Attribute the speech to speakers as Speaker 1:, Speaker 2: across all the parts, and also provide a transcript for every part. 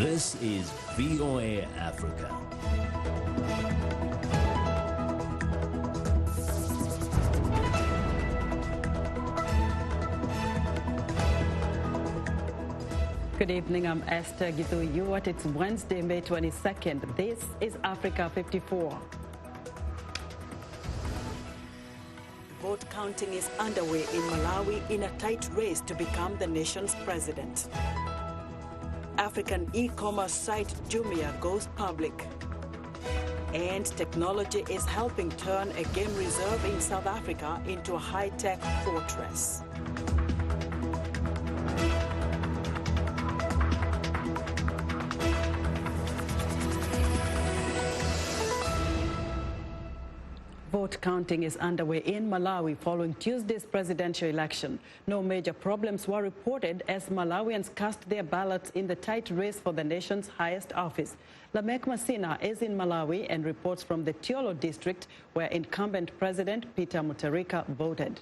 Speaker 1: This is VOA Africa.
Speaker 2: Good evening, I'm Esther Githu-Ewart. It's Wednesday, May 22nd. This is Africa 54. Vote counting is underway in Malawi in a tight race to become the nation's president. African e-commerce site Jumia goes public. And technology is helping turn a game reserve in South Africa into a high-tech fortress. Vote counting is underway in Malawi following Tuesday's presidential election. No major problems were reported as Malawians cast their ballots in the tight race for the nation's highest office. Lamek Masina is in Malawi and reports from the Tiolo district where incumbent President Peter Mutharika voted.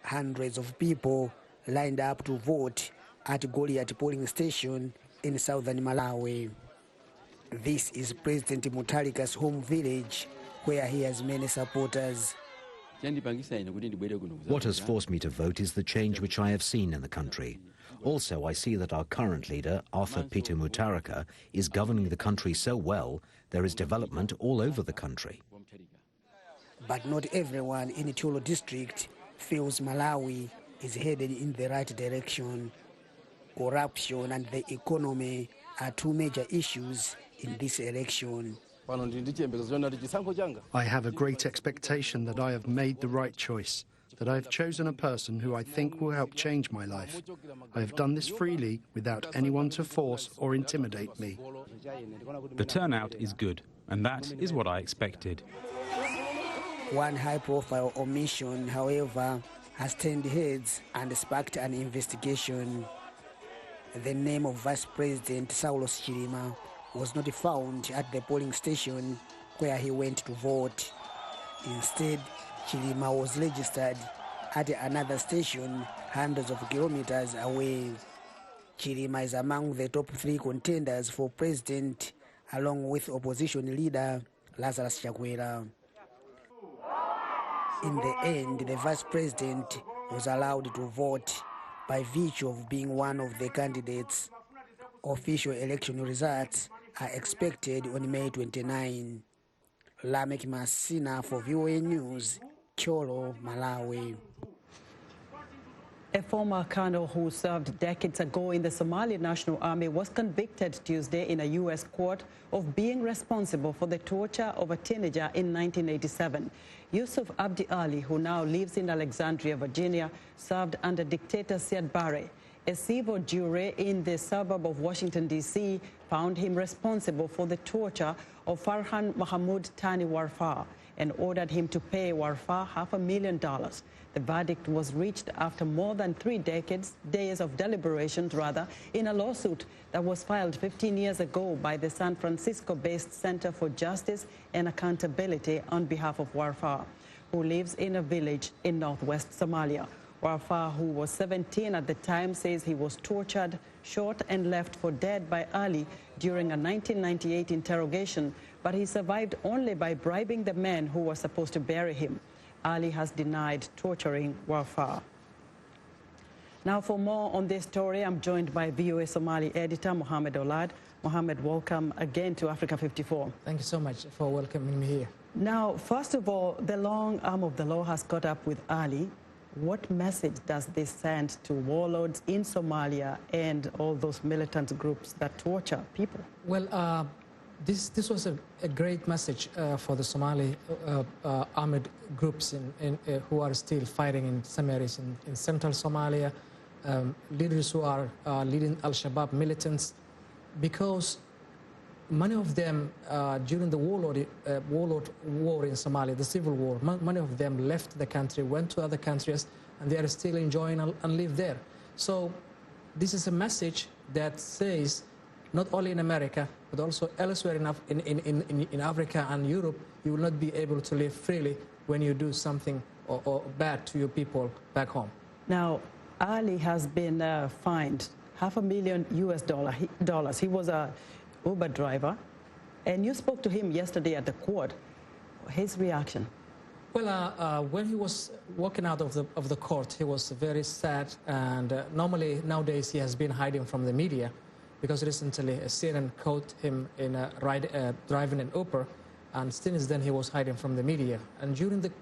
Speaker 3: Hundreds of people lined up to vote at Goliath polling station in southern Malawi. This is President Mutharika's home village, where he has many supporters.
Speaker 4: What has forced me to vote is the change which I have seen in the country. Also, I see that our current leader, Arthur Peter Mutharika, is governing the country so well, there is development all over the country.
Speaker 3: But not everyone in the Tiolo district feels Malawi is headed in the right direction. Corruption and the economy are two major issues in this election.
Speaker 5: I have a great expectation that I have made the right choice, that I have chosen a person who I think will help change my life. I have done this freely without anyone to force or intimidate me.
Speaker 6: The turnout is good, and that is what I expected.
Speaker 3: One high-profile omission, however, has turned heads and sparked an investigation. The name of Vice President Saulos Chilima was not found at the polling station where he went to vote. Instead, Chilima was registered at another station hundreds of kilometers away. Chilima is among the top 3 contenders for president, along with opposition leader Lazarus Chakwera. In the end, the vice president was allowed to vote by virtue of being one of the candidates. Official election results are expected on May 29. Lamek Masina for VOA News, Tiolo, Malawi.
Speaker 2: A former colonel who served decades ago in the Somali National Army was convicted Tuesday in a U.S. court of being responsible for the torture of a teenager in 1987. Yusuf Abdi Ali, who now lives in Alexandria, Virginia, served under dictator Siad Barre. A civil jury in the suburb of Washington, D.C. found him responsible for the torture of Farhan Mahmoud Tani Warfar and ordered him to pay Warfar $500,000. The verdict was reached after more than 3 days of deliberations, in a lawsuit that was filed 15 years ago by the San Francisco-based Center for Justice and Accountability on behalf of Warfar, who lives in a village in northwest Somalia. Warfar, who was 17 at the time, says he was tortured, shot and left for dead by Ali during a 1998 interrogation, but he survived only by bribing the men who were supposed to bury him. Ali has denied torturing Warfar. Now, for more on this story, I'm joined by VOA Somali editor Mohammed Olad. Mohammed, welcome again to Africa 54.
Speaker 7: Thank you so much for welcoming me here.
Speaker 2: Now, first of all, the long arm of the law has caught up with Ali. What message does this send to warlords in Somalia and all those militant groups that torture people?
Speaker 7: Well, this was a great message for the Somali armed groups who are still fighting in some areas in central Somalia, leaders who are leading Al-Shabaab militants, because many of them, during the warlord war in Somalia, the civil war, many of them left the country, went to other countries, and they are still enjoying and live there. So this is a message that says, not only in America, but also elsewhere in Africa and Europe, you will not be able to live freely when you do something or bad to your people back home.
Speaker 2: Now, Ali has been fined $500,000 US. He was a Uber driver, and you spoke to him yesterday at the court. His reaction?
Speaker 7: Well, when he was walking out of the court, he was very sad, and normally nowadays he has been hiding from the media, because recently CNN caught him in driving an Uber, and since then he was hiding from the media. And during the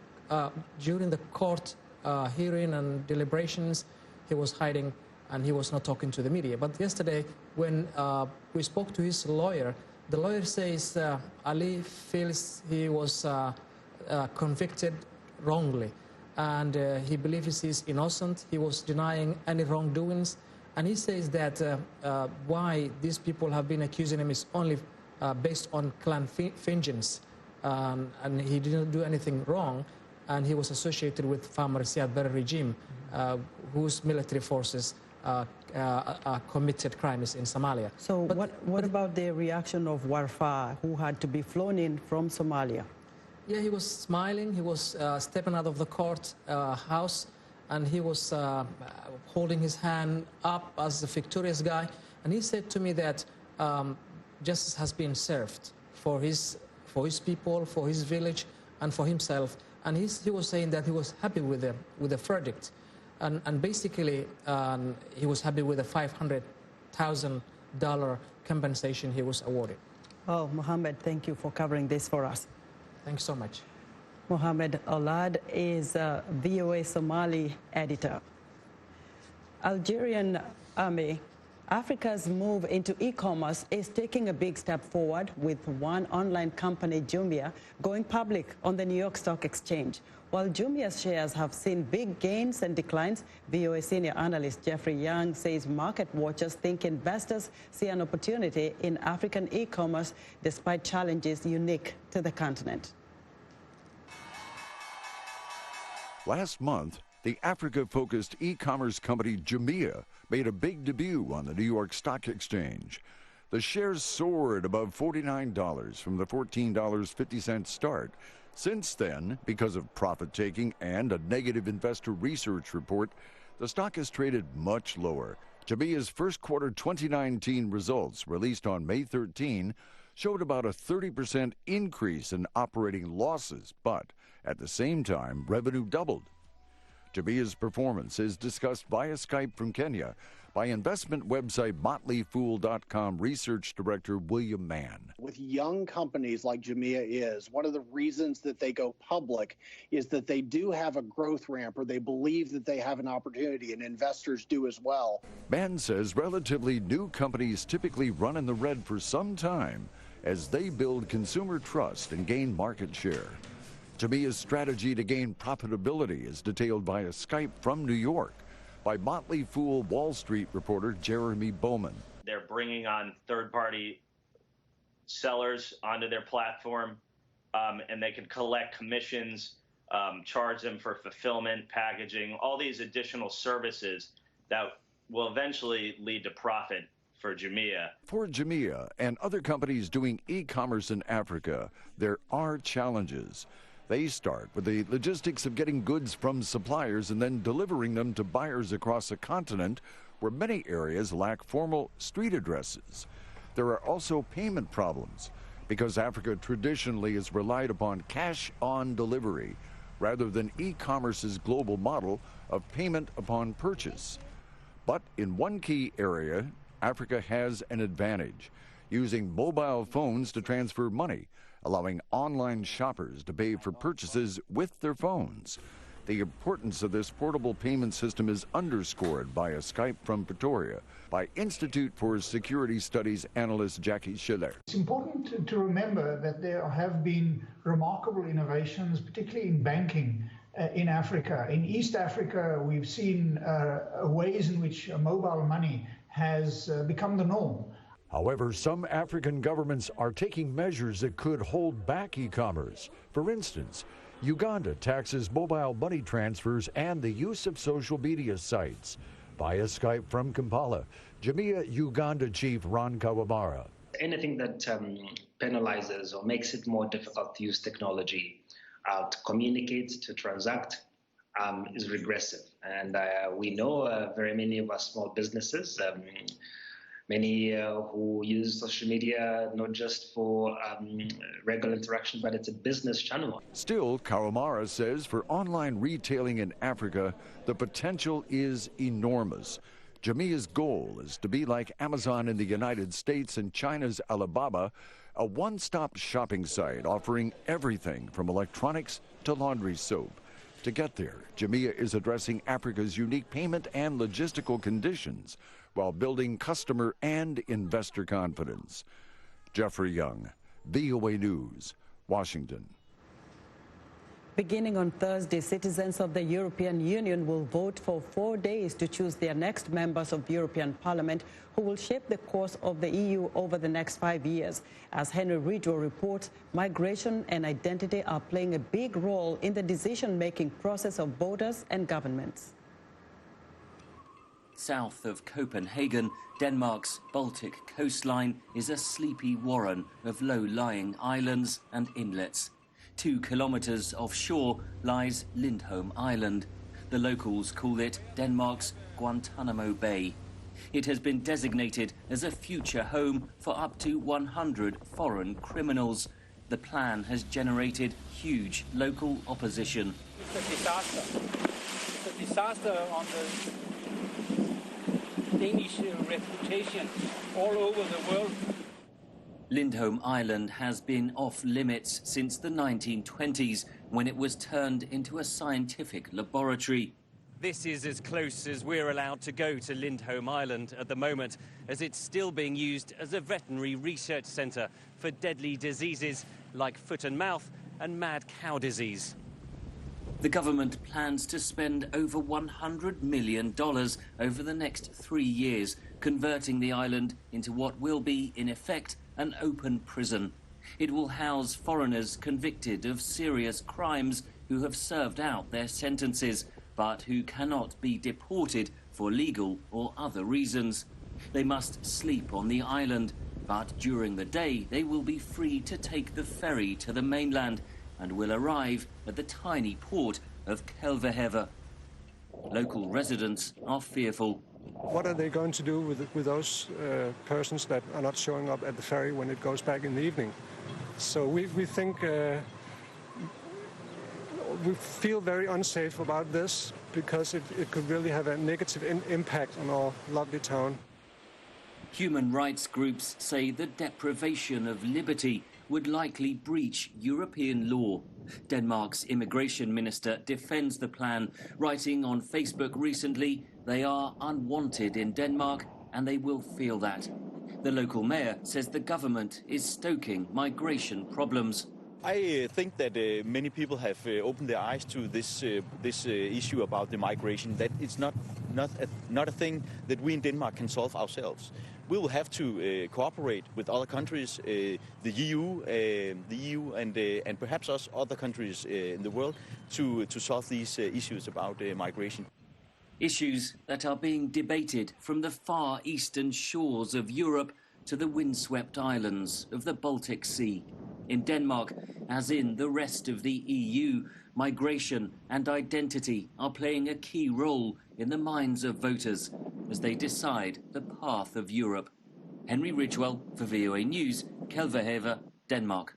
Speaker 7: court hearing and deliberations, he was hiding and he was not talking to the media. But yesterday, when we spoke to his lawyer, the lawyer says Ali feels he was convicted wrongly, and he believes he's innocent. He was denying any wrongdoings, and he says that why these people have been accusing him is only based on clan vengeance, and he didn't do anything wrong, and he was associated with Farmer Siad Barre regime, whose military forces committed crimes in Somalia.
Speaker 2: So what about the reaction of Warfa, who had to be flown in from Somalia?
Speaker 7: Yeah, he was smiling. He was stepping out of the court house, and he was holding his hand up as the victorious guy. And he said to me that justice has been served for his people, for his village, and for himself. And he was saying that he was happy with the verdict, and basically he was happy with the $500,000 compensation he was awarded.
Speaker 2: Oh, Mohammed, thank you for covering this for us.
Speaker 7: Thanks so much.
Speaker 2: Mohammed Olad is a VOA Somali editor. Algerian army, Africa's move into e-commerce is taking a big step forward, with one online company, Jumia, going public on the New York Stock Exchange. While Jumia's shares have seen big gains and declines, VOA senior analyst Jeffrey Young says market watchers think investors see an opportunity in African e-commerce despite challenges unique to the continent.
Speaker 8: Last month, the Africa-focused e-commerce company Jumia made a big debut on the New York Stock Exchange. The shares soared above $49 from the $14.50 start. Since then, because of profit-taking and a negative investor research report, the stock has traded much lower. Jumia's first quarter 2019 results, released on May 13, showed about a 30% increase in operating losses, but at the same time, revenue doubled. Jumia's performance is discussed via Skype from Kenya by investment website motleyfool.com research director William Mann.
Speaker 9: With young companies like Jumia is, one of the reasons that they go public is that they do have a growth ramp, or they believe that they have an opportunity, and investors do as well.
Speaker 8: Mann says relatively new companies typically run in the red for some time as they build consumer trust and gain market share. Jumia's strategy to gain profitability is detailed via Skype from New York by Motley Fool Wall Street reporter Jeremy Bowman.
Speaker 10: They're bringing on third-party sellers onto their platform, and they can collect commissions, charge them for fulfillment, packaging, all these additional services that will eventually lead to profit for Jumia.
Speaker 8: For Jumia and other companies doing e-commerce in Africa, there are challenges. They start with the logistics of getting goods from suppliers and then delivering them to buyers across a continent where many areas lack formal street addresses. There are also payment problems because Africa traditionally has relied upon cash-on delivery rather than e-commerce's global model of payment upon purchase. But in one key area, Africa has an advantage, using mobile phones to transfer money, allowing online shoppers to pay for purchases with their phones. The importance of this portable payment system is underscored by a Skype from Pretoria by Institute for Security Studies analyst Jackie Schiller.
Speaker 11: It's important to remember that there have been remarkable innovations, particularly in banking in Africa. In East Africa, we've seen ways in which mobile money has become the norm.
Speaker 8: However, some African governments are taking measures that could hold back e-commerce. For instance, Uganda taxes mobile money transfers and the use of social media sites. Via Skype from Kampala, Jumia Uganda chief Ron Kawamara.
Speaker 12: Anything that penalizes or makes it more difficult to use technology, to communicate, to transact, is regressive. And we know very many of our small businesses, many who use social media not just for regular interaction, but it's a business channel.
Speaker 8: Still, Karomara says for online retailing in Africa, the potential is enormous. Jamia's goal is to be like Amazon in the United States and China's Alibaba, a one-stop shopping site offering everything from electronics to laundry soap. To get there, Jamia is addressing Africa's unique payment and logistical conditions while building customer and investor confidence. Jeffrey Young, VOA News, Washington.
Speaker 2: Beginning on Thursday, citizens of the European Union will vote for 4 days to choose their next members of the European Parliament who will shape the course of the EU over the next 5 years. As Henry Ridgwell reports, migration and identity are playing a big role in the decision-making process of voters and governments.
Speaker 13: South of Copenhagen, Denmark's Baltic coastline is a sleepy warren of low-lying islands and inlets. 2 kilometers offshore lies Lindholm Island. The locals call it Denmark's Guantanamo Bay. It has been designated as a future home for up to 100 foreign criminals. The plan has generated huge local opposition.
Speaker 14: It's a disaster. It's a disaster on the Danish reputation all over the world.
Speaker 13: Lindholm Island has been off limits since the 1920s, when it was turned into a scientific laboratory.
Speaker 15: This is as close as we're allowed to go to Lindholm Island at the moment, as it's still being used as a veterinary research centre for deadly diseases like foot and mouth and mad cow disease.
Speaker 13: The government plans to spend over $100 million over the next 3 years, converting the island into what will be, in effect, an open prison. It will house foreigners convicted of serious crimes who have served out their sentences, but who cannot be deported for legal or other reasons. They must sleep on the island, but during the day they will be free to take the ferry to the mainland and will arrive at the tiny port of Kelveheve. Local residents are fearful.
Speaker 16: What are they going to do with those persons that are not showing up at the ferry when it goes back in the evening? So we think we feel very unsafe about this because it could really have a negative impact on our lovely town.
Speaker 13: Human rights groups say the deprivation of liberty would likely breach European law. Denmark's immigration minister defends the plan, writing on Facebook recently, "They are unwanted in Denmark and they will feel that." The local mayor says the government is stoking migration problems.
Speaker 17: I think that many people have opened their eyes to this issue about the migration, that it's not a thing that we in Denmark can solve ourselves. We will have to cooperate with other countries, the EU and perhaps us other countries in the world to solve these issues about migration.
Speaker 13: Issues that are being debated from the far eastern shores of Europe to the windswept islands of the Baltic Sea. In Denmark, as in the rest of the EU, migration and identity are playing a key role in the minds of voters as they decide the path of Europe. Henry Ridgwell for VOA News, Kelveheve, Denmark.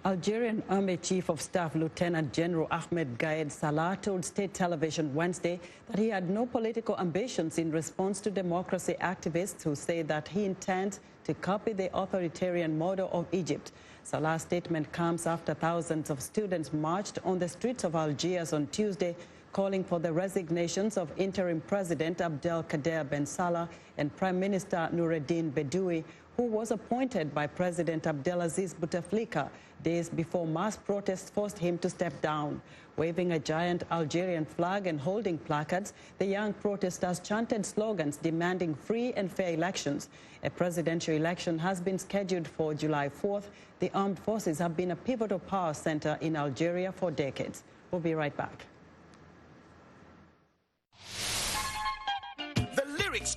Speaker 2: Algerian Army Chief of Staff Lieutenant General Ahmed Gaid Salah told state television Wednesday that he had no political ambitions in response to democracy activists who say that he intends to copy the authoritarian model of Egypt. Salah's statement comes after thousands of students marched on the streets of Algiers on Tuesday, calling for the resignations of interim President Abdelkader Ben Salah and Prime Minister Noureddin Bedoui, who was appointed by President Abdelaziz Bouteflika days before mass protests forced him to step down. Waving a giant Algerian flag and holding placards, the young protesters chanted slogans demanding free and fair elections. A presidential election has been scheduled for July 4th. The armed forces have been a pivotal power center in Algeria for decades. We'll be right back.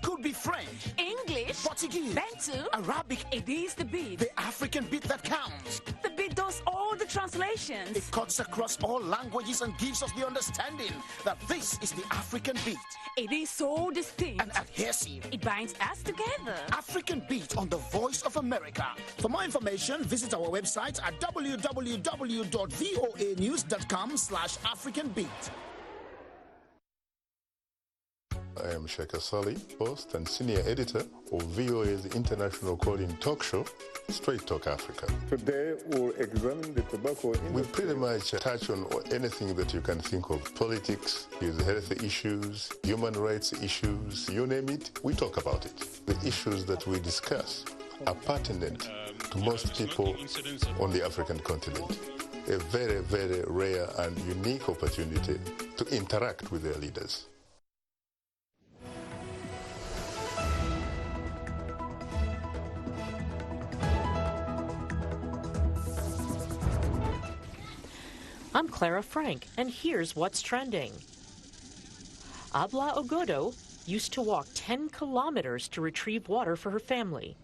Speaker 18: Could be French,
Speaker 19: English,
Speaker 18: Portuguese,
Speaker 19: Bantu,
Speaker 18: Arabic.
Speaker 19: It is the beat.
Speaker 18: The African beat that counts.
Speaker 19: The beat does all the
Speaker 18: translations.
Speaker 19: It cuts across all languages and gives us the understanding that this is the African beat.
Speaker 18: It is so distinct
Speaker 19: and adhesive.
Speaker 18: It binds us together.
Speaker 19: African Beat on the Voice of America. For more information, visit our website at www.voanews.com/AfricanBeat.
Speaker 20: I am Sheikh Sali, host and senior editor of VOA's international call-in talk show, Straight Talk Africa.
Speaker 21: Today we'll examine the tobacco industry.
Speaker 20: We pretty much touch on anything that you can think of. Politics, health issues, human rights issues, you name it, we talk about it. The issues that we discuss are pertinent to most people on the African continent. A very, very rare and unique opportunity to interact with their leaders.
Speaker 22: I'm Clara Frank, and here's what's trending. Abla Ogodo used to walk 10 kilometers to retrieve water for her family.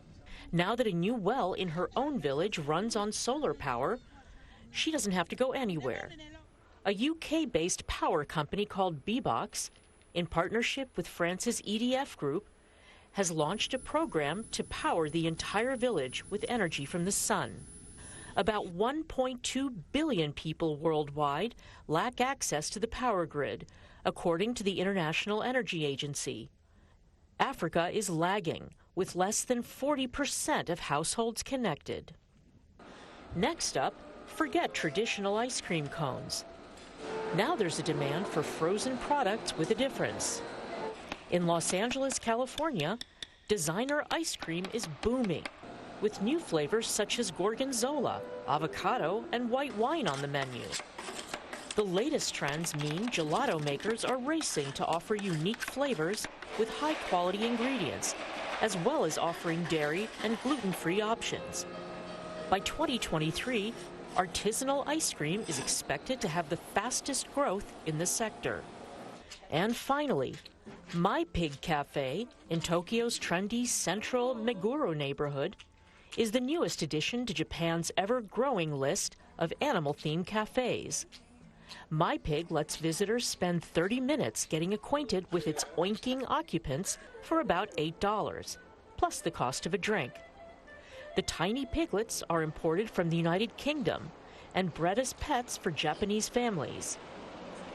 Speaker 22: Now that a new well in her own village runs on solar power, she doesn't have to go anywhere. A UK-based power company called Bbox, in partnership with France's EDF Group, has launched a program to power the entire village with energy from the sun. About 1.2 billion people worldwide lack access to the power grid, according to the International Energy Agency. Africa is lagging, with less than 40% of households connected. Next up, forget traditional ice cream cones. Now there's a demand for frozen products with a difference. In Los Angeles, California, designer ice cream is booming, with new flavors such as gorgonzola, avocado, and white wine on the menu. The latest trends mean gelato makers are racing to offer unique flavors with high-quality ingredients, as well as offering dairy and gluten-free options. By 2023, artisanal ice cream is expected to have the fastest growth in the sector. And finally, My Pig Cafe in Tokyo's trendy central Meguro neighborhood is the newest addition to Japan's ever-growing list of animal-themed cafes. My Pig lets visitors spend 30 minutes getting acquainted with its oinking occupants for about $8, plus the cost of a drink. The tiny piglets are imported from the United Kingdom and bred as pets for Japanese families.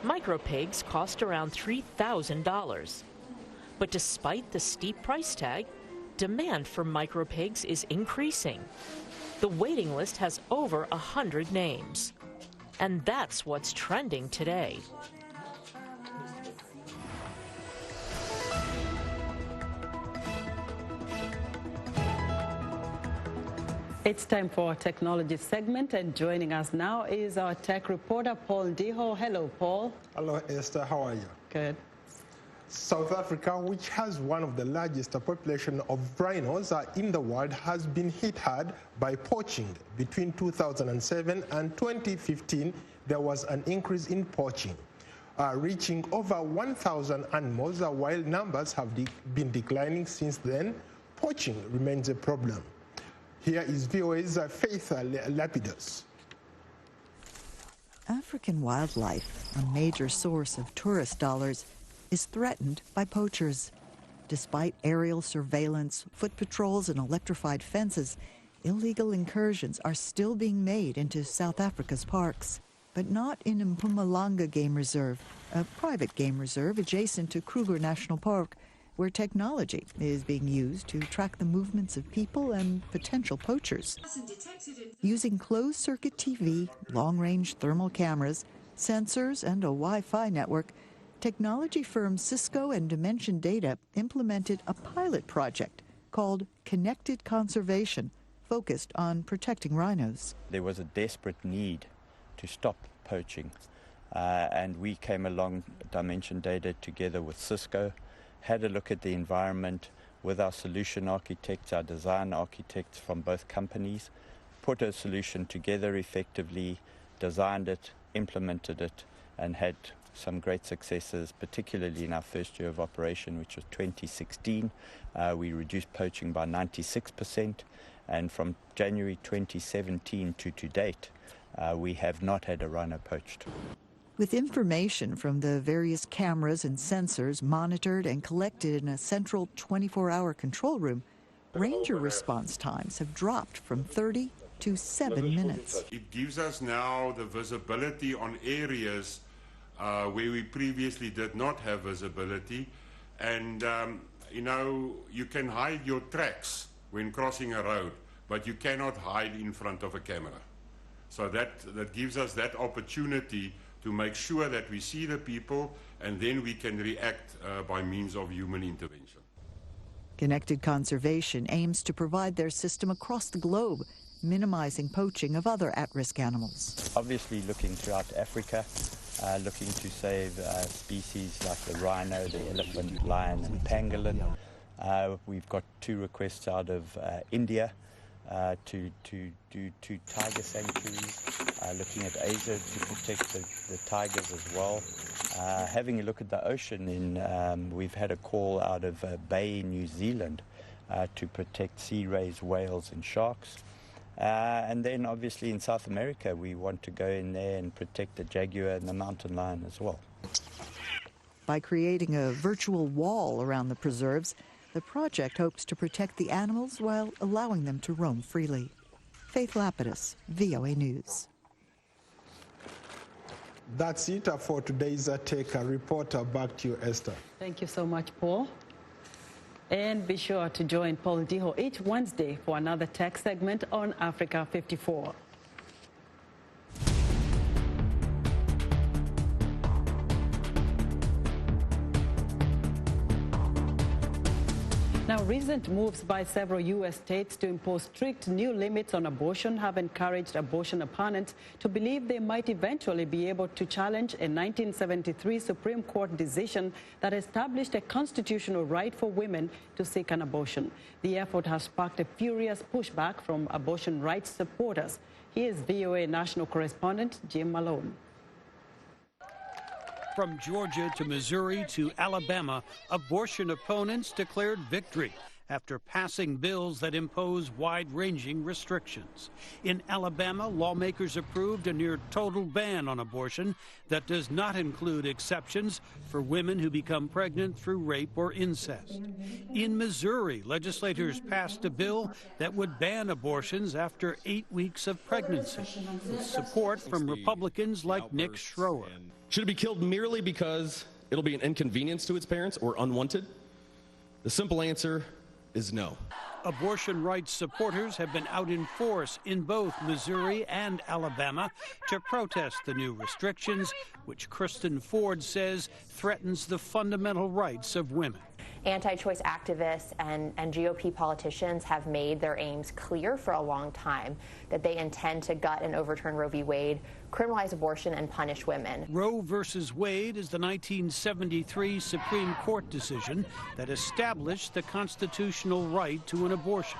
Speaker 22: Micro pigs cost around $3,000. But despite the steep price tag, demand for micro pigs is increasing. The waiting list has over 100 names. And that's what's trending today.
Speaker 2: It's time for our technology segment, and joining us now is our tech reporter, Paul Diho. Hello, Paul.
Speaker 23: Hello, Esther. How are you?
Speaker 2: Good.
Speaker 23: South Africa, which has one of the largest population of rhinos in the world, has been hit hard by poaching. Between 2007 and 2015, there was an increase in poaching, reaching over 1,000 animals. While numbers have been declining since then, poaching remains a problem. Here is VOA's Faith Lapidus.
Speaker 24: African wildlife, a major source of tourist dollars, is threatened by poachers. Despite aerial surveillance, foot patrols, and electrified fences, illegal incursions are still being made into South Africa's parks. But not in Mpumalanga Game Reserve, a private game reserve adjacent to Kruger National Park, where technology is being used to track the movements of people and potential poachers. Using closed-circuit TV, long-range thermal cameras, sensors, and a Wi-Fi network, technology firms Cisco and Dimension Data implemented a pilot project called Connected Conservation, focused on protecting rhinos.
Speaker 25: There was a desperate need to stop poaching, and we came along, Dimension Data, together with Cisco, had a look at the environment with our solution architects, our design architects from both companies, put a solution together effectively, designed it, implemented it, and had some great successes, particularly in our first year of operation, which was 2016. We reduced poaching by 96%, and from January 2017 to date, we have not had a rhino poached.
Speaker 24: With information from the various cameras and sensors monitored and collected in a central 24-hour control room, ranger response times have dropped from 30 to 7 minutes.
Speaker 1: It gives us now the visibility on areas where we previously did not have visibility. And, you can hide your tracks when crossing a road, but you cannot hide in front of a camera. So that gives us that opportunity to make sure that we see the people, and then we can react by means of human intervention.
Speaker 24: Connected Conservation aims to provide their system across the globe, minimizing poaching of other at-risk animals.
Speaker 25: Obviously looking throughout Africa, looking to save species like the rhino, the elephant, lion and pangolin. We've got 2 requests out of India to do 2 tiger sanctuaries, looking at Asia to protect the tigers as well. Having a look at the ocean, we've had a call out of Bay, New Zealand, to protect sea rays, whales and sharks. And then obviously in South America, we want to go in there and protect the jaguar and the mountain lion as well.
Speaker 24: By creating a virtual wall around the preserves, the project hopes to protect the animals while allowing them to roam freely. Faith Lapidus, VOA News.
Speaker 23: That's it for today's Take a Reporter. Back to you, Esther.
Speaker 2: Thank you so much, Paul. And be sure to join Paul Diho each Wednesday for another tech segment on Africa 54. Now, recent moves by several U.S. states to impose strict new limits on abortion have encouraged abortion opponents to believe they might eventually be able to challenge a 1973 Supreme Court decision that established a constitutional right for women to seek an abortion. The effort has sparked a furious pushback from abortion rights supporters. Here's VOA national correspondent Jim Malone.
Speaker 3: From Georgia to Missouri to Alabama, abortion opponents declared victory after passing bills that impose wide-ranging restrictions. In Alabama, lawmakers approved a near-total ban on abortion that does not include exceptions for women who become pregnant through rape or incest. In Missouri, legislators passed a bill that would ban abortions after 8 weeks of pregnancy, with support from Republicans like Nick Schroer.
Speaker 4: Should it be killed merely because it'll be an inconvenience to its parents or unwanted? The simple answer is no.
Speaker 3: Abortion rights supporters have been out in force in both Missouri and Alabama to protest the new restrictions, which Kristen Ford says threatens the fundamental rights of women.
Speaker 5: Anti-choice activists and GOP politicians have made their aims clear for a long time, that they intend to gut and overturn Roe v. Wade, criminalize abortion, and punish women.
Speaker 3: Roe versus Wade is the 1973 Supreme Court decision that established the constitutional right to an abortion.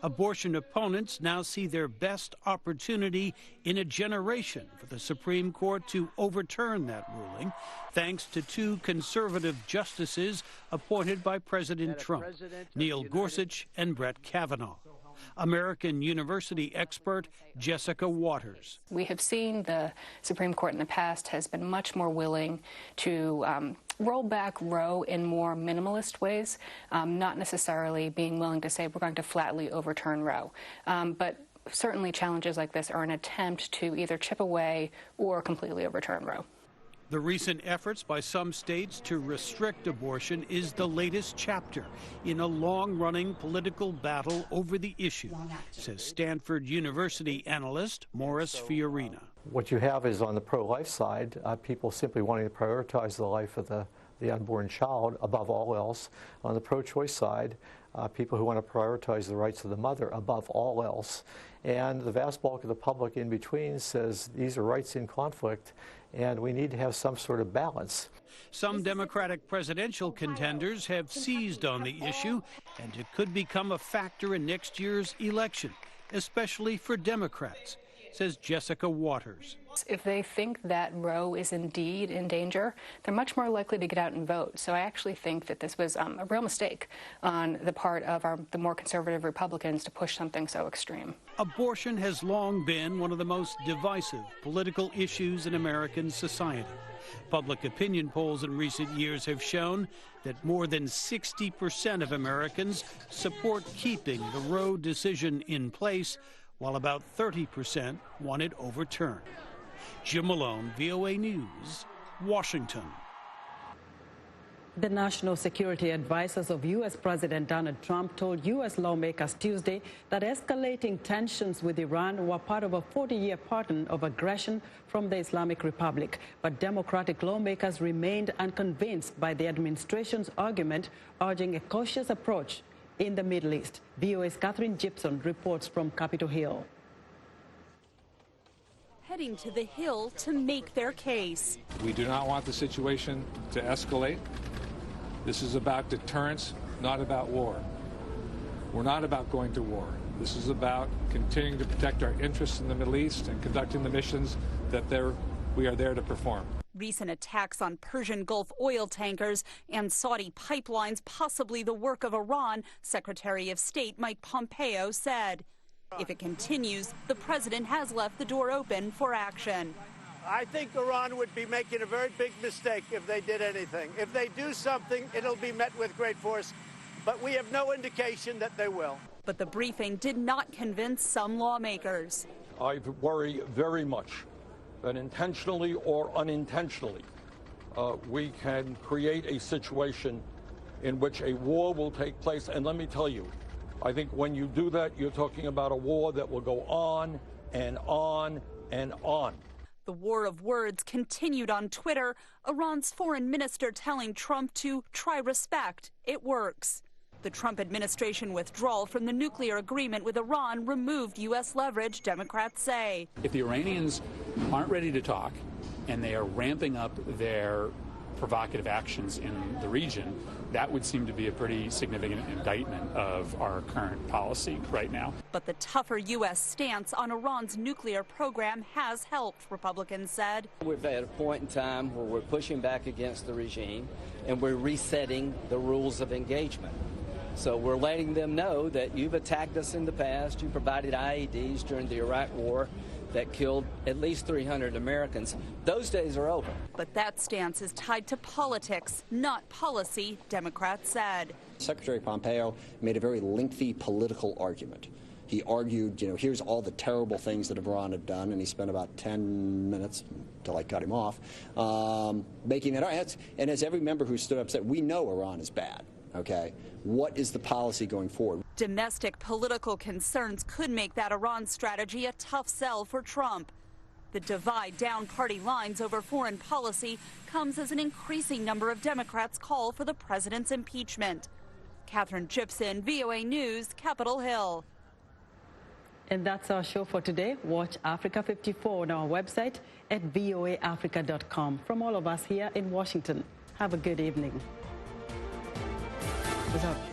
Speaker 3: Abortion opponents now see their best opportunity in a generation for the Supreme Court to overturn that ruling, thanks to 2 conservative justices appointed by President Trump, Neil Gorsuch and Brett Kavanaugh. American University expert Jessica Waters.
Speaker 6: We have seen the Supreme Court in the past has been much more willing to roll back Roe in more minimalist ways, not necessarily being willing to say we're going to flatly overturn Roe. But certainly challenges like this are an attempt to either chip away or completely overturn Roe.
Speaker 3: The recent efforts by some states to restrict abortion is the latest chapter in a long-running political battle over the issue, says Stanford University analyst Morris Fiorina.
Speaker 26: What you have is on the pro-life side, people simply wanting to prioritize the life of the unborn child above all else. On the pro-choice side, people who want to prioritize the rights of the mother above all else. And the vast bulk of the public in between says these are rights in conflict, and we need to have some sort of balance.
Speaker 3: Some Democratic presidential contenders have seized on the issue, and it could become a factor in next year's election, especially for Democrats. says Jessica Waters.
Speaker 6: If they think that Roe is indeed in danger, they're much more likely to get out and vote. So I actually think that this was a real mistake on the part of the more conservative Republicans to push something so extreme.
Speaker 3: Abortion has long been one of the most divisive political issues in American society. Public opinion polls in recent years have shown that more than 60% of Americans support keeping the Roe decision in place, while about 30% want it overturned. Jim Malone, VOA News, Washington.
Speaker 2: The national security advisors of U.S. President Donald Trump told U.S. lawmakers Tuesday that escalating tensions with Iran were part of a 40-year pattern of aggression from the Islamic Republic. But Democratic lawmakers remained unconvinced by the administration's argument, urging a cautious approach in the Middle East. VOA's Catherine Gibson reports from Capitol Hill.
Speaker 18: Heading to the Hill to make their case.
Speaker 7: We do not want the situation to escalate. This is about deterrence, not about war. We're not about going to war. This is about continuing to protect our interests in the Middle East and conducting the missions that we are there to perform.
Speaker 18: Recent attacks on Persian Gulf oil tankers and Saudi pipelines, possibly the work of Iran, Secretary of State Mike Pompeo said. If it continues, the president has left the door open for action.
Speaker 8: I think Iran would be making a very big mistake if they did anything. If they do something, it'll be met with great force, but we have no indication that they will.
Speaker 18: But the briefing did not convince some lawmakers.
Speaker 9: I worry very much that intentionally or unintentionally, we can create a situation in which a war will take place. And let me tell you, I think when you do that, you're talking about a war that will go on and on and on.
Speaker 18: The war of words continued on Twitter, Iran's foreign minister telling Trump to try respect. It works. The Trump administration withdrawal from the nuclear agreement with Iran removed U.S. leverage, Democrats say.
Speaker 10: If the Iranians aren't ready to talk and they are ramping up their provocative actions in the region, that would seem to be a pretty significant indictment of our current policy right now.
Speaker 18: But the tougher U.S. stance on Iran's nuclear program has helped, Republicans said.
Speaker 11: We're at a point in time where we're pushing back against the regime and we're resetting the rules of engagement. So we're letting them know that you've attacked us in the past, you provided IEDs during the Iraq War that killed at least 300 Americans. Those days are over.
Speaker 18: But that stance is tied to politics, not policy, Democrats said.
Speaker 12: Secretary Pompeo made a very lengthy political argument. He argued, here's all the terrible things that Iran had done, and he spent about 10 minutes until I cut him off, making that argument. And as every member who stood up said, we know Iran is bad. Okay, what is the policy going forward?
Speaker 18: Domestic political concerns could make that Iran strategy a tough sell for Trump. The divide down party lines over foreign policy comes as an increasing number of Democrats call for the president's impeachment. Catherine Gibson, VOA News, Capitol Hill.
Speaker 2: And that's our show for today. Watch Africa 54 on our website at voaafrica.com. From all of us here in Washington, have a good evening. What's up?